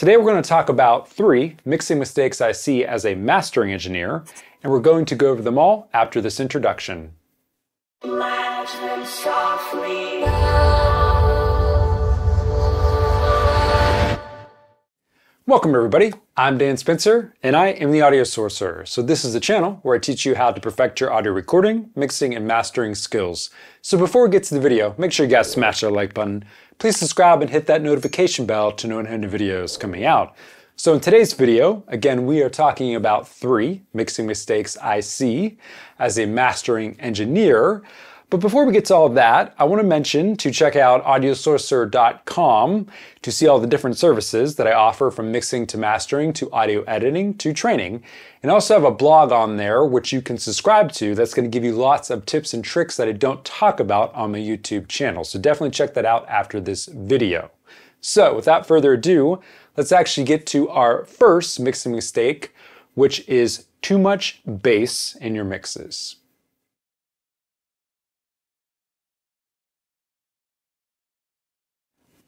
Today we're going to talk about 3 mixing mistakes I see as a mastering engineer, and we're going to go over them all after this introduction. Welcome everybody, I'm Dan Spencer, and I am the Audio Sorcerer. So this is a channel where I teach you how to perfect your audio recording, mixing, and mastering skills. So before we get to the video, make sure you guys smash that like button. Please subscribe and hit that notification bell to know when new videos coming out. So in today's video, again, we are talking about 3 mixing mistakes I see as a mastering engineer. But before we get to all of that, I want to mention to check out audiosorcerer.com to see all the different services that I offer, from mixing to mastering to audio editing to training. And I also have a blog on there which you can subscribe to that's going to give you lots of tips and tricks that I don't talk about on my YouTube channel. So definitely check that out after this video. So without further ado, let's actually get to our first mixing mistake, which is too much bass in your mixes.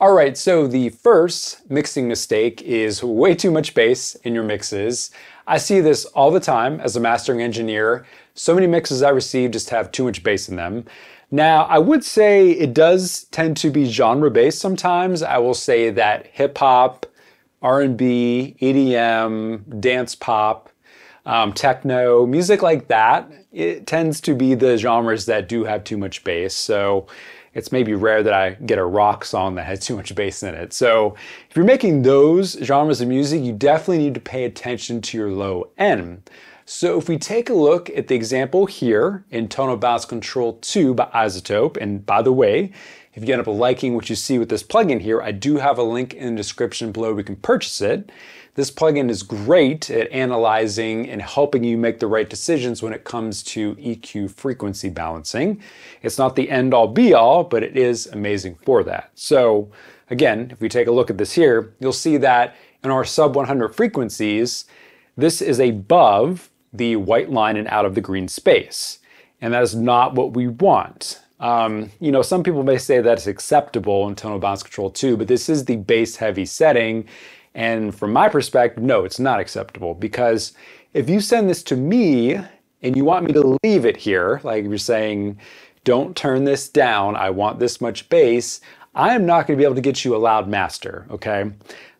All right, so the first mixing mistake is way too much bass in your mixes. I see this all the time as a mastering engineer. So many mixes I receive just have too much bass in them. Now, I would say it does tend to be genre-based sometimes. I will say that hip-hop, R&B, EDM, dance pop, techno, music like that, it tends to be the genres that do have too much bass. So it's maybe rare that I get a rock song that has too much bass in it. So if you're making those genres of music, you definitely need to pay attention to your low end. So if we take a look at the example here in Tonal Bounce Control 2 by Izotope, and by the way, if you end up liking what you see with this plugin here, I do have a link in the description below where you can purchase it. This plugin is great at analyzing and helping you make the right decisions when it comes to EQ frequency balancing. It's not the end-all be-all, but it is amazing for that. So again, if we take a look at this here, you'll see that in our sub 100 frequencies, this is above the white line and out of the green space. And that is not what we want. Some people may say that it's acceptable in Tonal Bounce Control 2, but this is the bass heavy setting. And from my perspective, no, it's not acceptable, because if you send this to me and you want me to leave it here, like you're saying, don't turn this down, I want this much bass, I am not going to be able to get you a loud master, okay?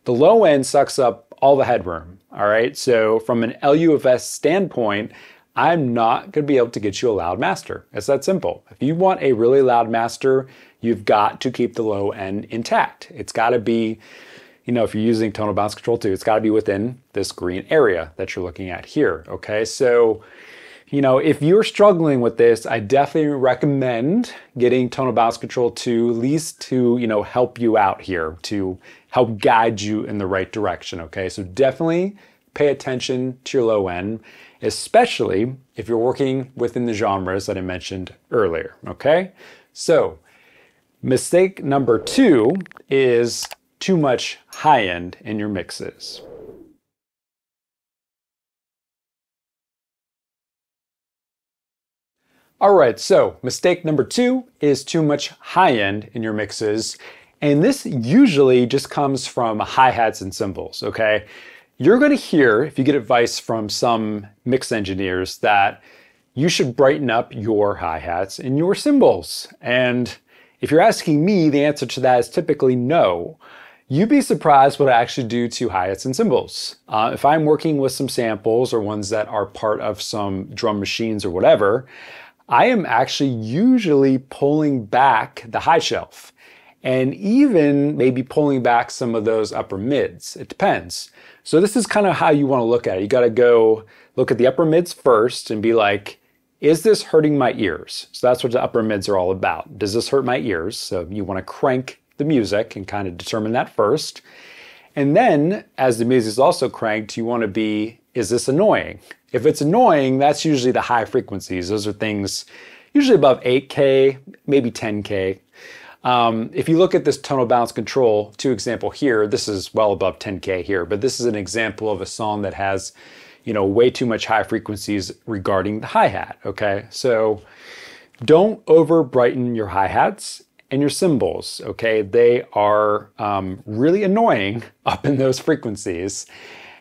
The low end sucks up all the headroom, all right? So from an LUFS standpoint, I'm not going to be able to get you a loud master. It's that simple. If you want a really loud master, you've got to keep the low end intact. It's got to be, if you're using Tonal Bounce Control 2, it's got to be within this green area that you're looking at here, okay? So, if you're struggling with this, I definitely recommend getting Tonal Bounce Control 2, at least to, help you out here, to help guide you in the right direction, okay? So definitely pay attention to your low end, especially if you're working within the genres that I mentioned earlier, okay? So, mistake number 2 is too much high end in your mixes. All right, so mistake number 2 is too much high end in your mixes. And this usually just comes from hi-hats and cymbals, okay? You're gonna hear, if you get advice from some mix engineers, that you should brighten up your hi-hats and your cymbals. And if you're asking me, the answer to that is typically no. You'd be surprised what I actually do to hi-hats and cymbals. If I'm working with some samples or ones that are part of some drum machines or whatever, I am actually usually pulling back the high shelf, and even maybe pulling back some of those upper mids. It depends. So this is kind of how you want to look at it. You got to go look at the upper mids first and be like, is this hurting my ears? So that's what the upper mids are all about. Does this hurt my ears? So you want to crank the music and kind of determine that first. And then as the music is also cranked, you want to be, is this annoying? If it's annoying, that's usually the high frequencies. Those are things usually above 8K, maybe 10K. If you look at this Tonal Bounce Control 2 example here, this is well above 10K here, but this is an example of a song that has, way too much high frequencies regarding the hi-hat, okay? So don't over brighten your hi-hats and your cymbals, okay? They are really annoying up in those frequencies,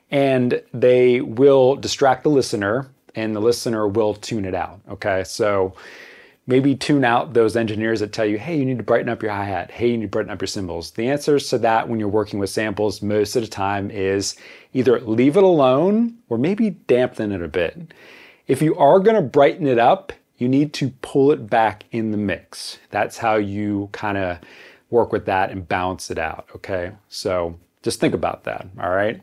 and they will distract the listener, and the listener will tune it out, okay? So maybe tune out those engineers that tell you, hey, you need to brighten up your hi-hat. Hey, you need to brighten up your cymbals. The answers to that when you're working with samples most of the time is either leave it alone or maybe dampen it a bit. If you are gonna brighten it up, you need to pull it back in the mix. That's how you kind of work with that and balance it out, okay? So just think about that, all right?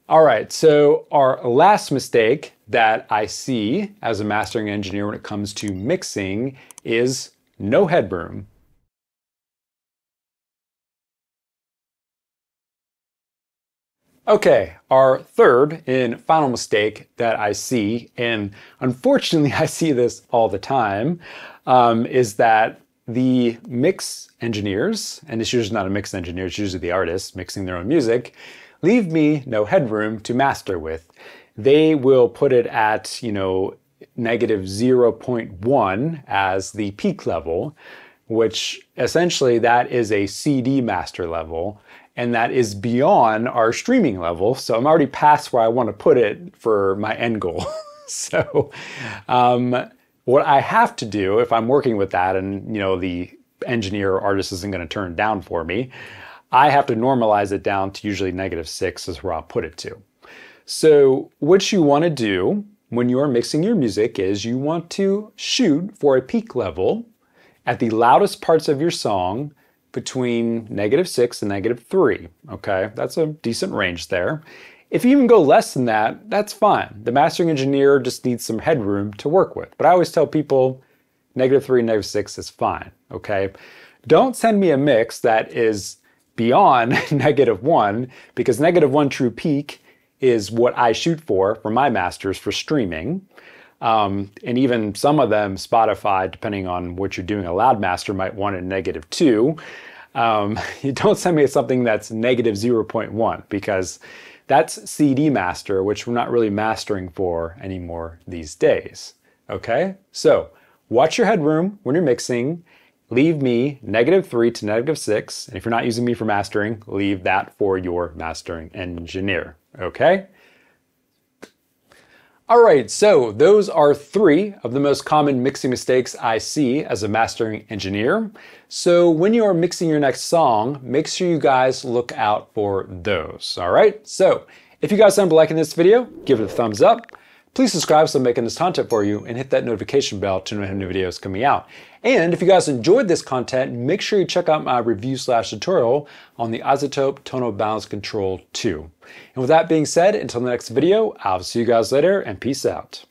All right, so our last mistake that I see as a mastering engineer when it comes to mixing is no headroom. Okay, our third and final mistake that I see, and unfortunately I see this all the time, is that the mix engineers, and it's usually not a mix engineer, it's usually the artist mixing their own music, leave me no headroom to master with. They will put it at, you know, negative 0.1 as the peak level, which essentially that is a CD master level, and that is beyond our streaming level. So I'm already past where I want to put it for my end goal. So what I have to do if I'm working with that and, you know, the engineer or artist isn't going to turn down for me, I have to normalize it down to usually -6 is where I'll put it to. So what you want to do when you are mixing your music is you want to shoot for a peak level at the loudest parts of your song between -6 and -3, okay? That's a decent range there. If you even go less than that, that's fine. The mastering engineer just needs some headroom to work with. But I always tell people -3, -6 is fine, okay? Don't send me a mix that is beyond -1, because -1 true peak is what I shoot for my masters for streaming. And even some of them, Spotify, depending on what you're doing, a loud master might want it -2. You don't send me something that's -0.1, because that's CD master, which we're not really mastering for anymore these days. Okay? So watch your headroom when you're mixing. Leave me -3 to -6. And if you're not using me for mastering, leave that for your mastering engineer. Okay? All right, so those are 3 of the most common mixing mistakes I see as a mastering engineer. So when you are mixing your next song, make sure you guys look out for those. All right, so if you guys end up liking this video, give it a thumbs up. Please subscribe so I'm making this content for you, and hit that notification bell to know when new videos coming out. And if you guys enjoyed this content, make sure you check out my review/tutorial on the Izotope Tonal Balance Control 2. And with that being said, until the next video, I'll see you guys later, and peace out.